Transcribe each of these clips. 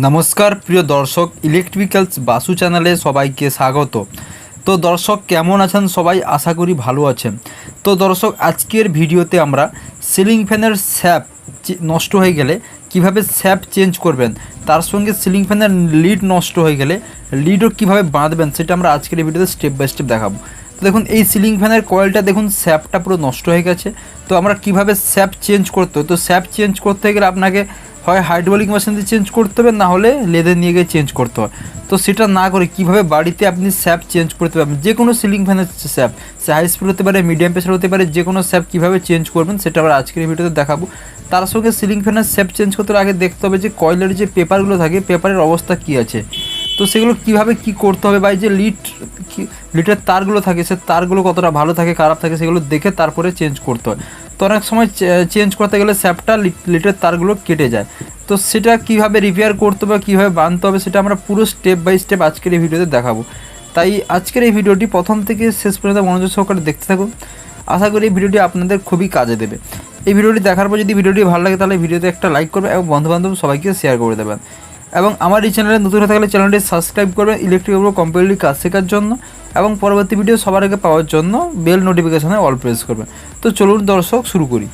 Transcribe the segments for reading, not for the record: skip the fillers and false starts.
नमस्कार प्रिय दर्शक इलेक्ट्रिकल्स बासु चैनले सबाइके स्वागत। तो दर्शक केमन आছেন সবাই आशा करी भालो आছেন। तो दर्शक आजकेर भिडियोते आमरा सिलिंग फैनेर शैफ्ट नष्ट हो गेले किभाबे शैफ्ट चेंज करबेन तार संगे सिलिंग फैनेर लिड नष्ट हो गेले लिडो किभाबे बाँधबेन सेटा आमरा आजकेर भिडियोते स्टेप बाई स्टेप देखाबो। तो देखुन এই সিলিং ফ্যানের কয়েলটা দেখুন শ্যাফটটা পুরো নষ্ট হয়ে গেছে। তো আমরা কিভাবে শ্যাফট চেঞ্জ করতে হয়, তো শ্যাফট চেঞ্জ করতে গেলে আপনাকে হয় হাইড্রোলিক মেশিন দিয়ে চেঞ্জ করতে হবে, না হলে লেদে নিয়ে গিয়ে চেঞ্জ করতে হয়। তো সেটা না করে কিভাবে বাড়িতে আপনি শ্যাফট চেঞ্জ করতে পারবেন, যে কোনো সিলিং ফ্যানের শ্যাফট, সে হাই স্পিড হতে পারে, মিডিয়াম প্রেসার হতে পারে, যে কোনো শ্যাফট কীভাবে চেঞ্জ করবেন সেটা আমরা আজকের ভিডিওতে দেখাবো। তার সঙ্গে সিলিং ফ্যানের শ্যাফট চেঞ্জ করতে আগে দেখতে হবে যে কয়েলের যে পেপারগুলো থাকে পেপারের অবস্থা কী আছে, তো সেগুলো কিভাবে কি করতে হবে, বা এই যে লিটের তারগুলো থাকে সে তারগুলো কতটা ভালো থাকে খারাপ থাকে সেগুলো দেখে তারপরে চেঞ্জ করতে হয়। তো অনেক সময় চেঞ্জ করতে গেলে শ্যাফটটা লিটের তারগুলো কেটে যায়, তো সেটা কিভাবে রিপেয়ার করতে হবে, কীভাবে বাঁধতে হবে সেটা আমরা পুরো স্টেপ বাই স্টেপ আজকের এই ভিডিওতে দেখাবো। তাই আজকের এই ভিডিওটি প্রথম থেকে শেষ পর্যন্ত মনোযোগ সহকারে দেখতে থাকুন। আশা করি এই ভিডিওটি আপনাদের খুবই কাজে দেবে। এই ভিডিওটি দেখার পর যদি ভিডিওটি ভালো লাগে তাহলে ভিডিওতে একটা লাইক করবেন এবং বন্ধুবান্ধব সবাইকে শেয়ার করে দেবেন। এবং আমার এই চ্যানেলে নতুন হয়ে থাকলে চ্যানেলটি সাবস্ক্রাইব করবেন ইলেকট্রিক্যাল কম্পিউটার কাজ শেখার জন্য, এবং পরবর্তী ভিডিও সবার আগে পাওয়ার জন্য বেল নোটিফিকেশনে অল প্রেস করবেন। তো চলুন দর্শক শুরু করি।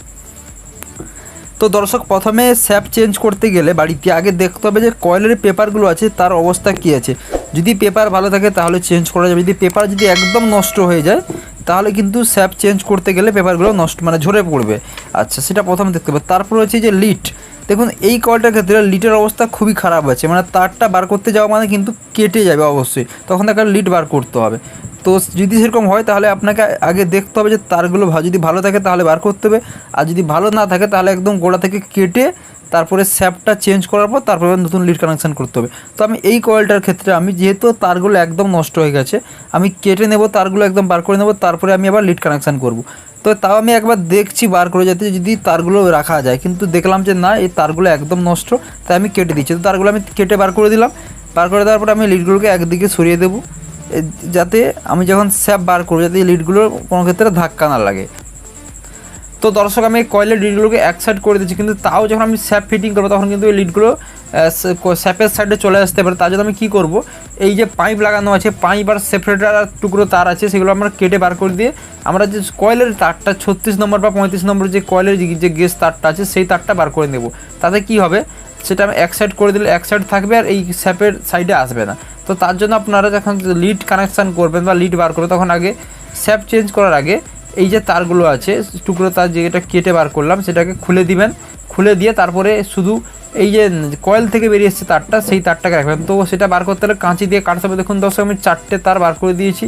তো দর্শক প্রথমে শ্যাফট চেঞ্জ করতে গেলে বাড়িতে আগে দেখতে হবে যে কয়েলের পেপারগুলো আছে তার অবস্থা কী আছে। যদি পেপার ভালো থাকে তাহলে চেঞ্জ করা যাবে, যদি পেপার যদি একদম নষ্ট হয়ে যায় তাহলে কিন্তু শ্যাফট চেঞ্জ করতে গেলে পেপারগুলো নষ্ট ঝরে পড়বে। আচ্ছা, সেটা প্রথমে দেখতে হবে। তারপর হচ্ছে যে লিড, দেখুন এই কয়েলটার ক্ষেত্রে লিডের অবস্থা খুবই খারাপ আছে, তারটা বার করতে যাওয়া কিন্তু কেটে যাবে অবশ্যই, তখন তাকে লিড বার করতে হবে। তো যদি সেরকম হয় তাহলে আপনাকে আগে দেখতে হবে যে তারগুলো যদি ভালো থাকে তাহলে বার করতে হবে, আর যদি ভালো না থাকে তাহলে একদম গোড়া থেকে কেটে তারপরে শ্যাফটটা চেঞ্জ করার পর তারপরে নতুন লিড কানেকশান করতে হবে। তো আমি এই কয়েলটার ক্ষেত্রে আমি যেহেতু তারগুলো একদম নষ্ট হয়ে গেছে আমি কেটে নেব, তারগুলো একদম বার করে নেব, তারপরে আমি আবার লিড কানেকশান করব। তো তাও আমি একবার দেখছি বার করে যাতে যদি তারগুলো রাখা যায়, কিন্তু দেখলাম যে না এই তারগুলো একদম নষ্ট, তাই আমি কেটে দিচ্ছি। তো তারগুলো আমি কেটে বার করে দিলাম, বার করে দেওয়ার পরে আমি লিডগুলোকে একদিকে সরিয়ে দেবো যাতে আমি যখন শ্যাফট বার করবো যাতে লিডগুলোর কোনো ক্ষেত্রে ধাক্কা না লাগে। তো দর্শক আমি কয়েলের লিডগুলোকে এক সাইড করে দিচ্ছি, কিন্তু তাও যখন আমি শ্যাফট ফিটিং করবো তখন কিন্তু এই লিডগুলো শ্যাফের সাইডে চলে আসতে পারে। তার জন্য আমি কী করবো, এই যে পাইপ লাগানো আছে পাইপ আর সেপারেটার আর টুকরো তার আছে সেগুলো আমরা কেটে বার করে দিয়ে আমরা যে কয়েলের তারটা 36 নম্বর বা 35 নম্বর যে কয়েলের যে গেজ তারটা আছে সেই তারটা বার করে নেব। তাতে কি হবে, সেটা আমি এক সাইড করে দিলে এক সাইড থাকবে আর এই শ্যাফের সাইডে আসবে না। তো তার জন্য আপনারা যখন লিড কানেকশান করবেন বা লিড বার করবেন তখন আগে শ্যাফট চেঞ্জ করার আগে এই যে তারগুলো আছে টুকরো তার যেটা কেটে বার করলাম সেটাকে খুলে দিবেন, খুলে দিয়ে তারপরে শুধু এই যে কয়েল থেকে বেরিয়ে এসছে তারটা সেই তারটাকে রাখবেন। তো সেটা বার করতে হলে কাঁচি দিয়ে কাটতে হবে। দেখুন দর্শক আমি 4টে তার বার করে দিয়েছি,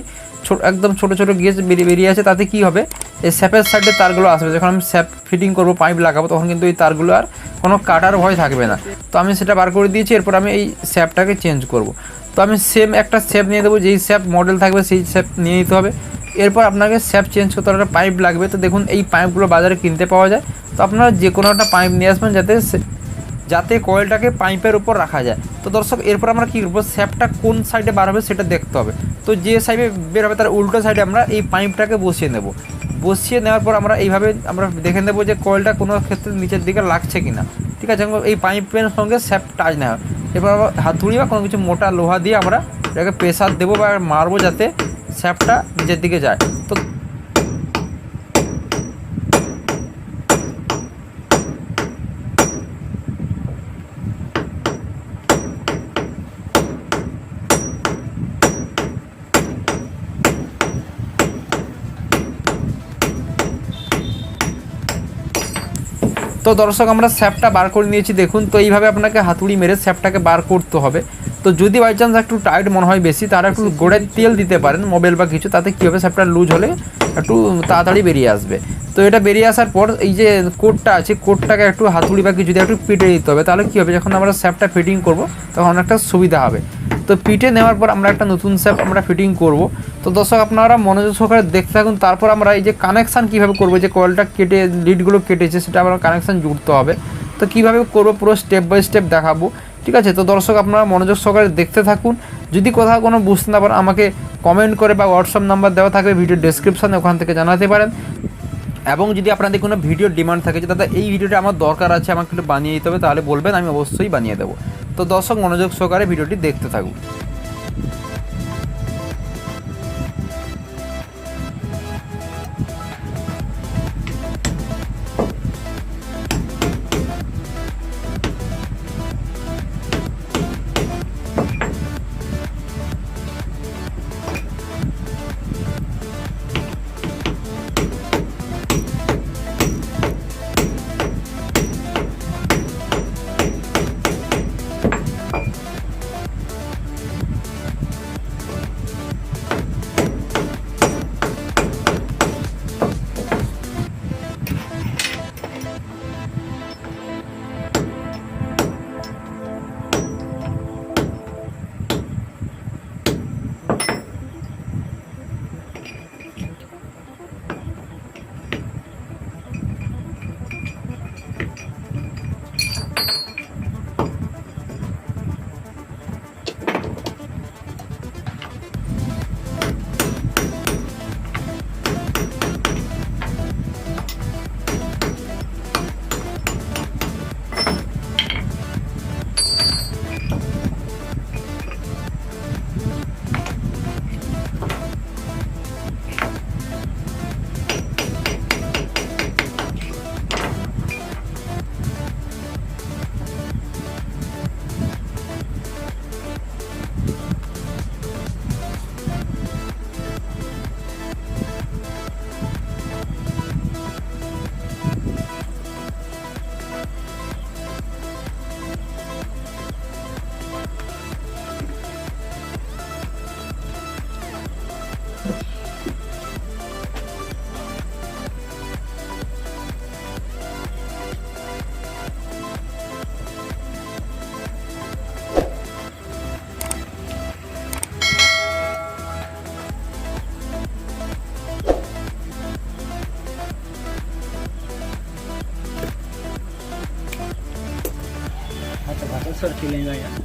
একদম ছোটো ছোটো গেজ বেরিয়ে আছে। তাতে কি হবে, এই শ্যাফের সাইডে তারগুলো আসবে, যখন আমি শ্যাফ ফিটিং করবো পাইপ লাগাবো তখন কিন্তু এই তারগুলো আর কোনো কাটার ভয় থাকবে না। তো আমি সেটা বার করে দিয়েছি, এরপর আমি এই শ্যাফটাকে চেঞ্জ করব। তো আমি সেম একটা শ্যাফ নিয়ে দেবো, যেই শ্যাফ মডেল থাকবে সেই শ্যাফ নিয়ে নিতে হবে। এরপর আপনাকে শ্যাফট চেঞ্জ করতে একটা পাইপ লাগবে। তো দেখুন এই পাইপগুলো বাজারে কিনতে পাওয়া যায়, তো আপনারা যে কোনো একটা পাইপ নিয়ে আসবেন যাতে কয়েলটাকে পাইপের উপর রাখা যায়। তো দর্শক এরপর আমরা কী করবো, শ্যাফটটা কোন সাইডে বার হবে সেটা দেখতে হবে। তো যে সাইডে বের হবে তার উল্টো সাইডে আমরা এই পাইপটাকে বসিয়ে নেব। বসিয়ে নেওয়ার পর আমরা এইভাবে আমরা দেখে নেব যে কয়েলটা কোনো ক্ষেত্রে নিচের দিকে লাগছে কিনা, ঠিক আছে, এই পাইপের সঙ্গে শ্যাফট টাচ না হয়। এরপর হাতুড়ি বা কোনো কিছু মোটা লোহা দিয়ে আমরা এটাকে প্রেসার দেবো বা মারবো যাতে শ্যাফটটা নিচের দিকে যায়। তো তো দর্শক আমরা শ্যাফটটা বার করে নিয়েছি দেখুন। তো এইভাবে আপনাকে হাতুড়ি মেরে শ্যাফটটাকে বার করতে হবে। তো যদি বাই চান্স একটু টাইট মনে হয় বেশি, তারা একটু গোড়ায় তেল দিতে পারেন মোবাইল বা কিছু, তাতে কী হবে শ্যাফটটা লুজ হলে একটু তাড়াতাড়ি বেরিয়ে আসবে। তো এটা বেরিয়ে আসার পর এই যে কোডটা আছে কোডটাকে একটু হাতুড়ি বা কিছু দিয়ে একটু পিটে দিতে হবে, তাহলে কী হবে যখন আমরা শ্যাফটটা ফিটিং করবো তখন অনেকটা সুবিধা হবে। তো পিটে নেওয়ার পর আমরা একটা নতুন শ্যাফট আমরা ফিটিং করব। তো দর্শক আপনারা মনোযোগ সহকারে দেখতে থাকুন। তারপর আমরা এই যে কানেকশান কীভাবে করবো, যে কয়েলটা কেটে লিডগুলো কেটেছে সেটা আমরা কানেকশান জুড়তে হবে। তো কীভাবে করবো পুরো স্টেপ বাই স্টেপ দেখাবো, ঠিক আছে। তো দর্শক আপনারা মনোযোগ সহকারে দেখতে থাকুন। যদি কোথাও কোনো বুঝতে না পারেন আমাকে কমেন্ট করে বা হোয়াটসঅ্যাপ নাম্বার দেওয়া থাকবে ভিডিও ডেসক্রিপশানে, ওখান থেকে জানাতে পারেন। এবং যদি আপনাদের কোনো ভিডিওর ডিমান্ড থাকে যে দাদা এই ভিডিওটা আমার দরকার আছে আমাকে একটু বানিয়ে দিতে হবে, তাহলে বলবেন, আমি অবশ্যই বানিয়ে দেবো। তো দর্শক মনোযোগ সহকারে ভিডিওটি দেখতে থাকুন। सर चलेगा यार।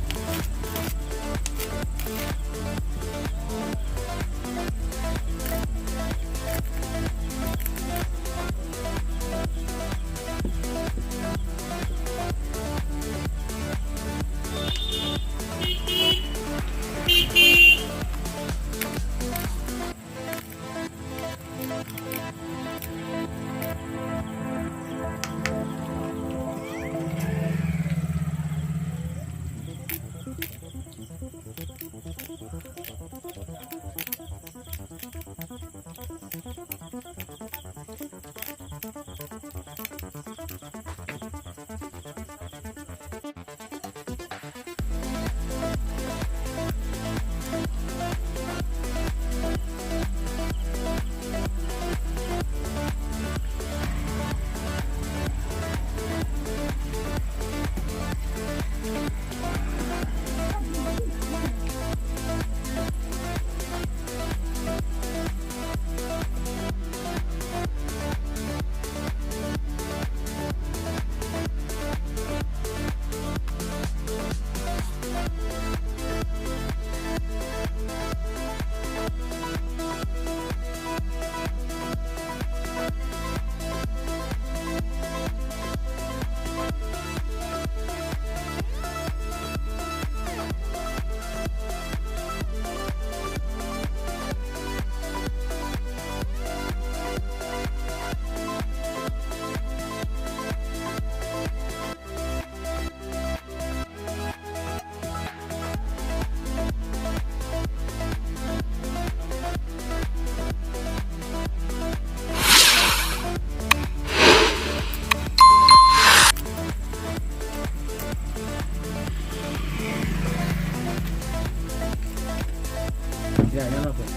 Ya, ya no puedo.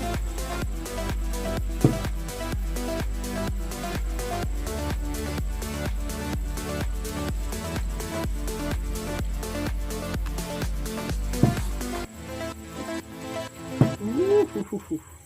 Uf.